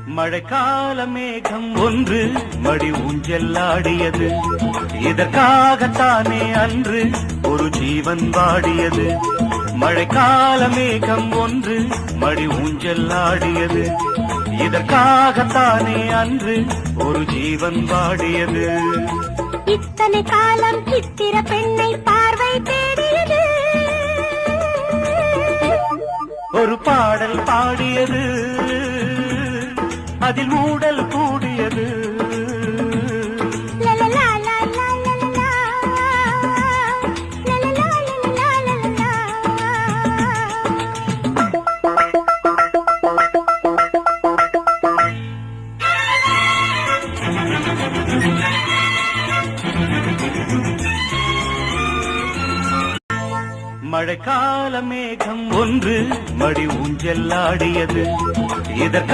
மழைக்கால மேகம் ஒன்று மடி ஊஞ்செல்லாடியது. இதற்காகத்தானே அன்று ஒரு ஜீவன் வாடியது. மழைக்கால மேகம் ஒன்று மடி ஊஞ்செல்லாடியது. இதற்காகத்தானே அன்று ஒரு ஜீவன் வாடியது. இத்தனை காலம் சித்திர பெண்ணை பார்வை தேடியது. ஒரு பாடல் பாடியது, அதில் ஊடல் கூடியது. மழைக்கால மேகம் ஒன்று மடி ஊஞ்செல்லாடியது. இதற்காக